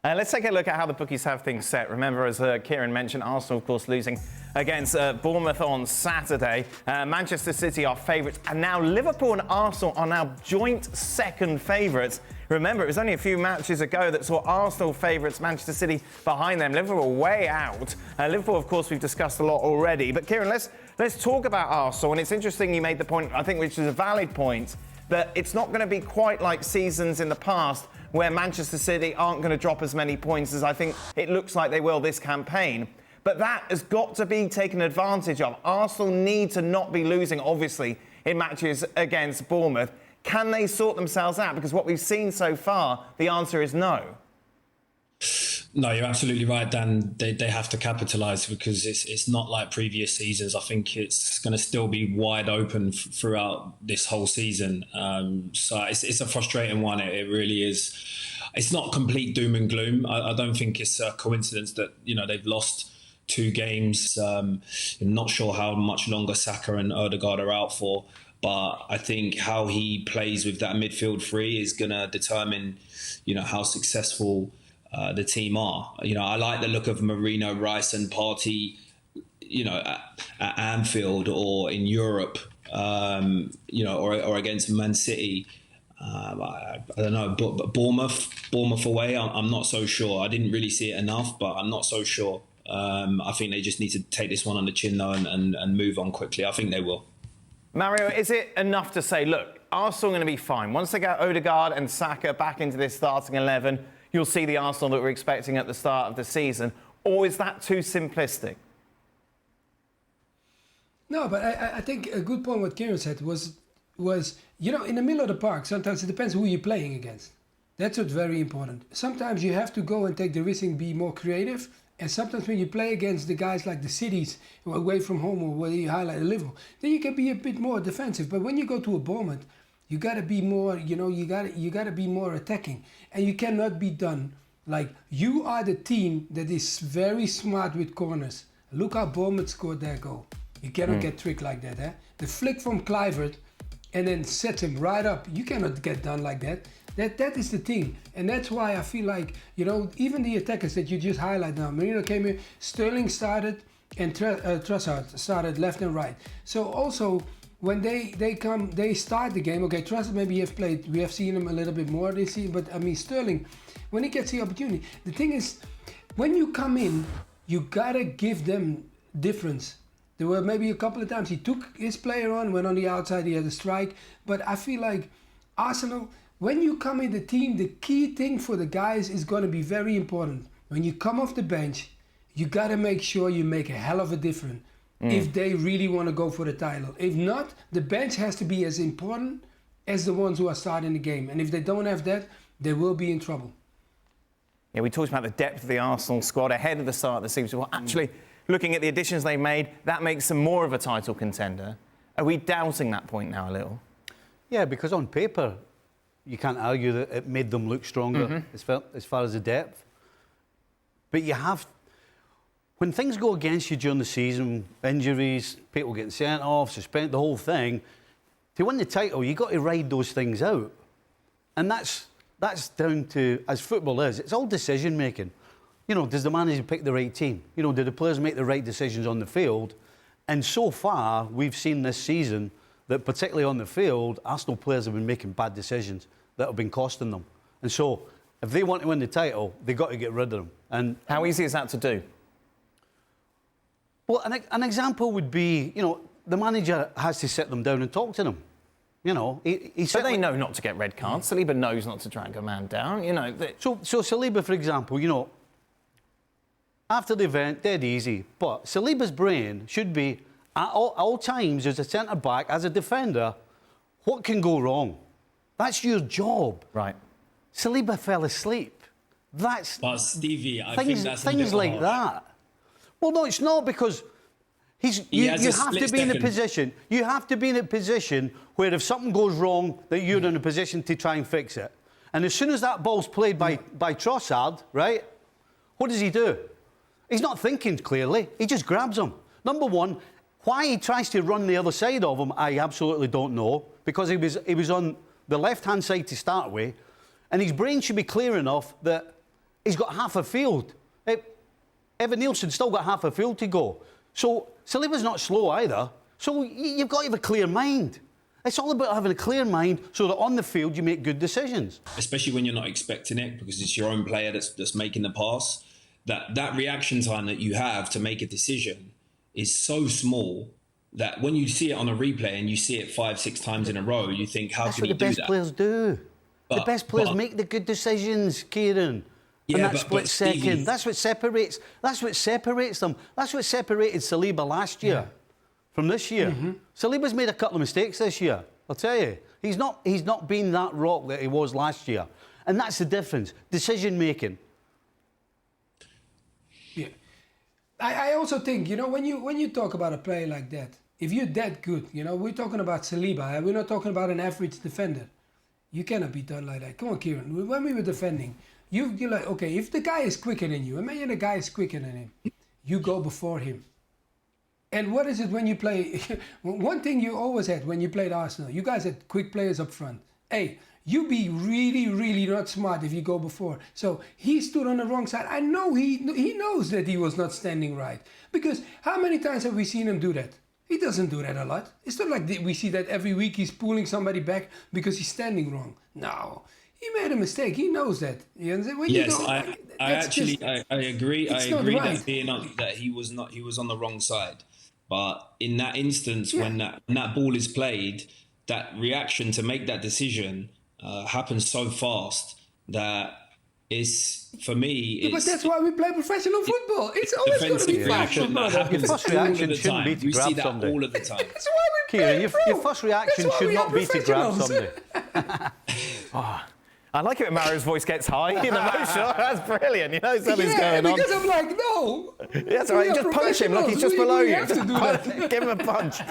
Let's take a look at how the bookies have things set. Remember, as Kieran mentioned, Arsenal, of course, losing against Bournemouth on Saturday. Manchester City are favourites, and now Liverpool and Arsenal are now joint second favourites. Remember, it was only a few matches ago that saw Arsenal favourites, Manchester City behind them. Liverpool way out. Liverpool, of course, we've discussed a lot already. But Kieran, let's talk about Arsenal. And it's interesting you made the point, I think, which is a valid point, that it's not going to be quite like seasons in the past where Manchester City aren't going to drop as many points as I think it looks like they will this campaign. But that has got to be taken advantage of. Arsenal need to not be losing, obviously, in matches against Bournemouth. Can they sort themselves out? Because what we've seen so far, the answer is no. No, you're absolutely right, Dan. They have to capitalise because it's not like previous seasons. I think it's going to still be wide open throughout this whole season. So it's a frustrating one. It really is. It's not complete doom and gloom. I don't think it's a coincidence that they've lost 2 games. I'm not sure how much longer Saka and Odegaard are out for. But I think how he plays with that midfield three is going to determine, how successful the team are. I like the look of Marino, Rice and Partey, at Anfield or in Europe, or against Man City. I don't know, but Bournemouth away, I'm not so sure. I didn't really see it enough, but I'm not so sure. I think they just need to take this one on the chin though and move on quickly. I think they will. Mario, is it enough to say, look, Arsenal are going to be fine. Once they get Odegaard and Saka back into this starting 11, you'll see the Arsenal that we're expecting at the start of the season? Or is that too simplistic? No, but I think a good point what Kieran said was in the middle of the park, sometimes it depends who you're playing against. That's what's very important. Sometimes you have to go and take the risk and be more creative. And sometimes when you play against the guys like the cities away from home or where you highlight Liverpool, then you can be a bit more defensive. But when you go to a Bournemouth, you got to be more, you got to be more attacking. And you cannot be done. Like, you are the team that is very smart with corners. Look how Bournemouth scored their goal. You cannot get tricked like that. Eh? The flick from Kluivert and then set him right up. You cannot get done like that. That is the thing. And that's why I feel like, even the attackers that you just highlight now, Marino came in, Sterling started, and Trossard started left and right. So also, when they start the game, okay, Trossard maybe we have seen him a little bit more this season, but I mean, Sterling, when he gets the opportunity, the thing is, when you come in, you gotta give them difference. There were maybe a couple of times he took his player on, went on the outside, he had a strike, but I feel like Arsenal, when you come in the team, the key thing for the guys is going to be very important. When you come off the bench, you got to make sure you make a hell of a difference if they really want to go for the title. If not, the bench has to be as important as the ones who are starting the game. And if they don't have that, they will be in trouble. Yeah, we talked about the depth of the Arsenal squad ahead of the start of the season. Well, actually, looking at the additions they've made, that makes them more of a title contender. Are we doubting that point now a little? Yeah, because on paper, you can't argue that it made them look stronger as far as the depth. But you have... When things go against you during the season, injuries, people getting sent off, suspended, the whole thing, to win the title, you've got to ride those things out. And that's down to, as football is, it's all decision-making. Does the manager pick the right team? Do the players make the right decisions on the field? And so far, we've seen this season that particularly on the field, Arsenal players have been making bad decisions that have been costing them. And so, if they want to win the title, they've got to get rid of them. And how easy is that to do? Well, an example would be, the manager has to sit them down and talk to them. But they know not to get red cards. Saliba knows not to drag a man down. So Saliba, for example, after the event, dead easy. But Saliba's brain should be, at all times, as a centre-back, as a defender, what can go wrong? That's your job. Right. Saliba fell asleep. But Stevie, I think that's things like that. Well, no, it's not, because you have to be in a position. You have to be in a position where if something goes wrong, that you're in a position to try and fix it. And as soon as that ball's played by Trossard, right? What does he do? He's not thinking clearly. He just grabs him. Number one, why he tries to run the other side of him, I absolutely don't know, because he was on the left-hand side to start with, and his brain should be clear enough that he's got half a field. Evan Nielsen's still got half a field to go. So Saliba's not slow either. So you've got to have a clear mind. It's all about having a clear mind so that on the field you make good decisions. Especially when you're not expecting it, because it's your own player that's making the pass. That reaction time that you have to make a decision is so small that when you see it on a replay and you see it 5-6 times in a row, you think, how can he do that? That's what the best players do. The best players make the good decisions, Kieran. Yeah, and that split second. That's what separates them. That's what separated Saliba last year from this year. Saliba's made a couple of mistakes this year, I'll tell you. He's not been that rock that he was last year. And that's the difference. Decision making. Yeah. I also think, you know, when you talk about a player like that, if you're that good, you know, we're talking about Saliba, and we're not talking about an average defender. You cannot be done like that. Come on, Kieran. When we were defending, you're like, okay, if the guy is quicker than you, imagine the guy is quicker than him, you go before him. And what is it when you play? One thing you always had when you played Arsenal, you guys had quick players up front. Hey, you be really, really not smart if you go before. So he stood on the wrong side. I know he knows that he was not standing right. Because how many times have we seen him do that? He doesn't do that a lot. It's not like we see that every week he's pulling somebody back because he's standing wrong. No, he made a mistake. He knows that. You understand? I agree. I agree right. that he was on the wrong side. But in that instance, when that ball is played, that reaction to make that decision happens so fast that it's, for me... but that's why we play professional football. It's always going to be fast. Your first reaction shouldn't be to grab somebody. We see that all of the time. That's why we play, Kieran, your first reaction should not be to grab somebody. I like it when Mario's voice gets high in emotion. That's brilliant. You know something's going on. Because I'm like, no. That's all right. You just punch him. Look, he's just below you. Have to do that. Give him a punch.